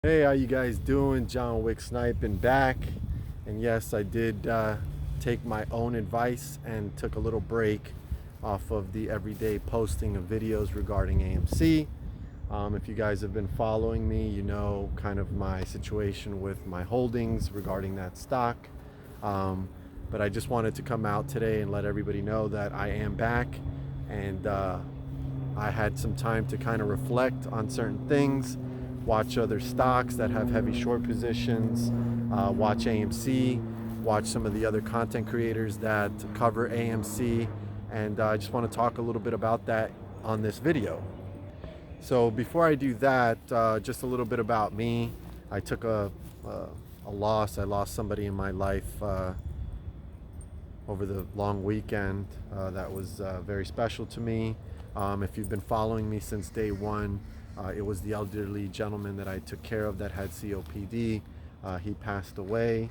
Hey, how you guys doing? Johnwicksnipin back. And yes, I did take my own advice and took a little break off of the everyday posting of videos regarding AMC. If you guys have been following me, you know kind of my situation with my holdings regarding that stock. But I just wanted to come out today and let everybody know that I am back, and I had some time to kind of reflect on certain things, watch other stocks that have heavy short positions, watch AMC, watch some of the other content creators that cover AMC, and I just want to talk a little bit about that on this video. So before I do that, just a little bit about me. I took a loss. I lost somebody in my life over the long weekend. That was very special to me. If you've been following me since day one, it was the elderly gentleman that I took care of that had COPD. He passed away.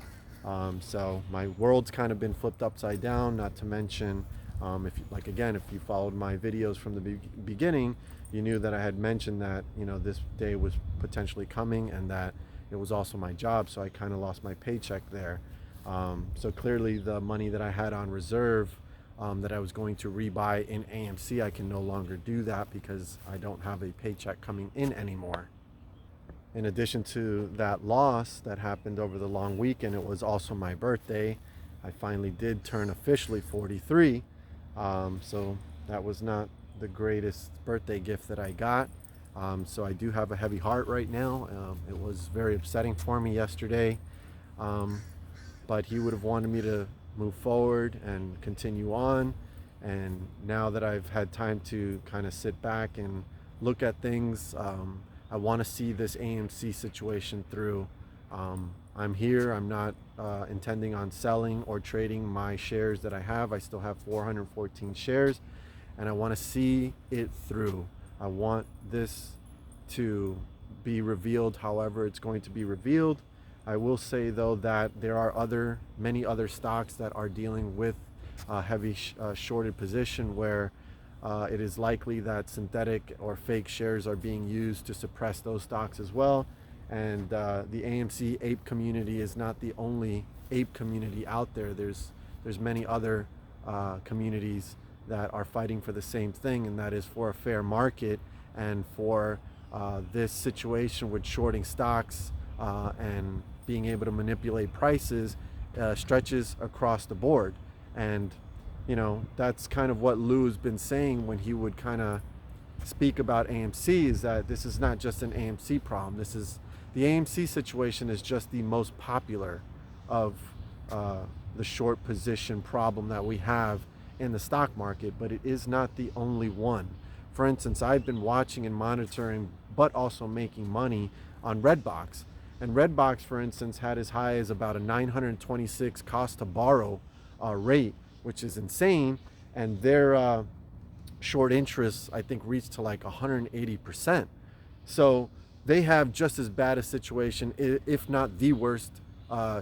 So my world's kind of been flipped upside down, not to mention, if you followed my videos from the beginning, you knew that I had mentioned that, this day was potentially coming and that it was also my job. So I kind of lost my paycheck there. So clearly the money that I had on reserve, that I was going to rebuy in AMC, I can no longer do that because I don't have a paycheck coming in anymore. In addition to that loss that happened over the long weekend, it was also my birthday. I finally did turn officially 43. So that was not the greatest birthday gift that I got. So I do have a heavy heart right now. It was very upsetting for me yesterday. But he would have wanted me to move forward and continue on. And now that I've had time to kind of sit back and look at things, I want to see this AMC situation through. I'm here. I'm not intending on selling or trading my shares that I have. I still have 414 shares, and I want to see it through. I want this to be revealed however it's going to be revealed. I will say though that there are many other stocks that are dealing with a heavy shorted position where it is likely that synthetic or fake shares are being used to suppress those stocks as well. And the AMC ape community is not the only ape community out there. There's many other communities that are fighting for the same thing, and that is for a fair market and for this situation with shorting stocks and being able to manipulate prices stretches across the board. And that's kind of what Lou's been saying when he would kind of speak about AMC, is that this is not just an AMC problem. The AMC situation is just the most popular of the short position problem that we have in the stock market, but it is not the only one. For instance, I've been watching and monitoring, but also making money on Redbox. And Redbox, for instance, had as high as about a 926 cost to borrow rate, which is insane. And their short interest, I think, reached to like 180%. So they have just as bad a situation, if not the worst,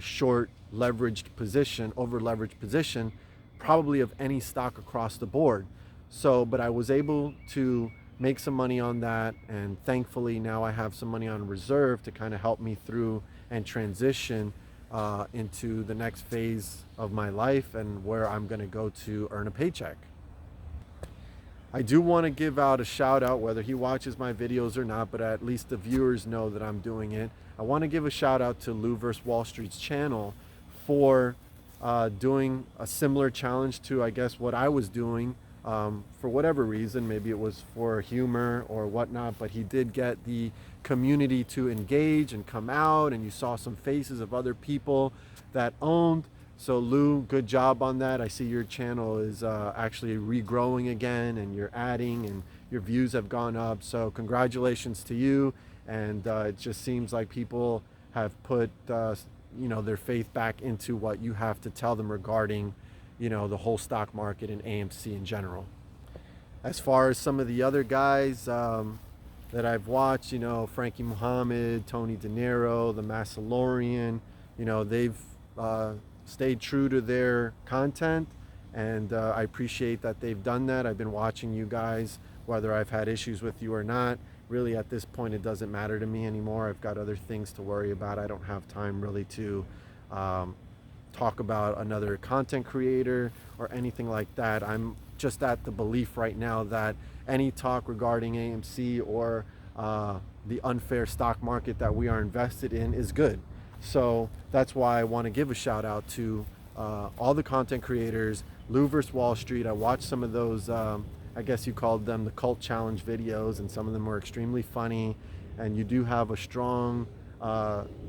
short leveraged position, over leveraged position, probably of any stock across the board. So, but I was able to make some money on that, and thankfully now I have some money on reserve to kind of help me through and transition into the next phase of my life and where I'm going to go to earn a paycheck. I do want to give out a shout out, whether he watches my videos or not, but at least the viewers know that I'm doing it. I want to give a shout out to Lou vs. Wall Street's channel for doing a similar challenge to, I guess, what I was doing. For whatever reason, maybe it was for humor or whatnot, but he did get the community to engage and come out, and you saw some faces of other people that owned. So Lou, good job on that. I see your channel is actually regrowing again, and you're adding, and your views have gone up. So congratulations to you. And it just seems like people have put their faith back into what you have to tell them regarding the whole stock market and AMC in general. As far as some of the other guys that I've watched, Frankie Muhammad, Tony De Niro, the Massalorian, they've stayed true to their content, and I appreciate that they've done that. I've been watching you guys, whether I've had issues with you or not, really at this point it doesn't matter to me anymore. I've got other things to worry about. I don't have time really to talk about another content creator or anything like that. I'm just at the belief right now that any talk regarding AMC or the unfair stock market that we are invested in is good. So that's why I want to give a shout out to all the content creators. Lou vs. Wall Street, I watched some of those, I guess you called them the cult challenge videos, and some of them were extremely funny, and you do have a strong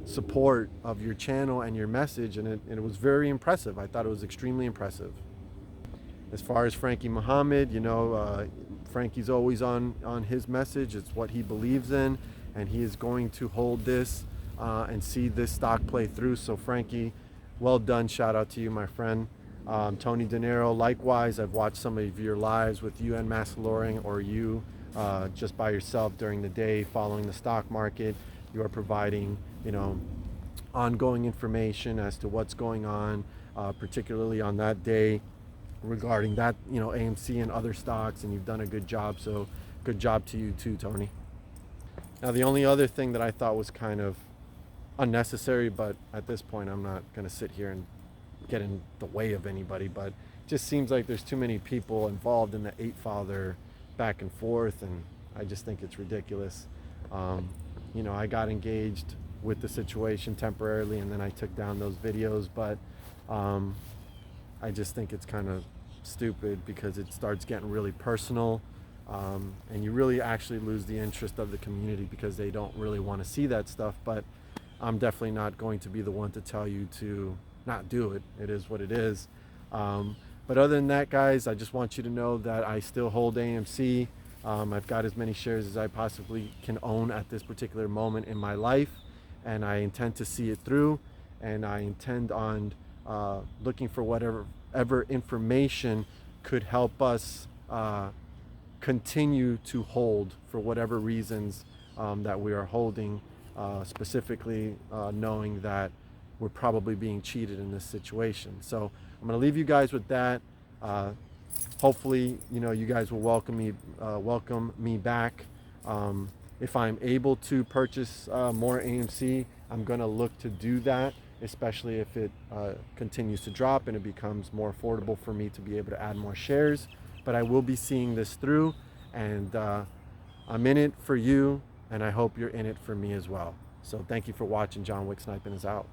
support of your channel and your message, and it was very impressive. I thought it was extremely impressive. As far as Frankie Muhammad, you know, Frankie's always on his message. It's what he believes in, and he is going to hold this and see this stock play through. So Frankie, well done. Shout out to you, my friend. Tony De Niro, likewise. I've watched some of your lives with you and Massaloring, or you just by yourself during the day following the stock market. You are providing, you know, ongoing information as to what's going on, particularly on that day regarding that, you know, AMC and other stocks, and you've done a good job. So good job to you too, Tony. Now, the only other thing that I thought was kind of unnecessary, but at this point I'm not going to sit here and get in the way of anybody, but it just seems like there's too many people involved in the eight father back and forth, and I just think it's ridiculous. You know, I got engaged with the situation temporarily, and then I took down those videos, but I just think it's kind of stupid because it starts getting really personal, and you really actually lose the interest of the community because they don't really want to see that stuff. But I'm definitely not going to be the one to tell you to not do it. It is what it is. But other than that, guys, I just want you to know that I still hold AMC. I've got as many shares as I possibly can own at this particular moment in my life, and I intend to see it through, and I intend on looking for whatever information could help us continue to hold for whatever reasons that we are holding, specifically knowing that we're probably being cheated in this situation. So I'm going to leave you guys with that. Hopefully, you know, you guys will welcome me back. If I'm able to purchase more AMC, I'm going to look to do that, especially if it continues to drop and it becomes more affordable for me to be able to add more shares. But I will be seeing this through, and I'm in it for you, and I hope you're in it for me as well. So thank you for watching. Johnwicksnipin is out.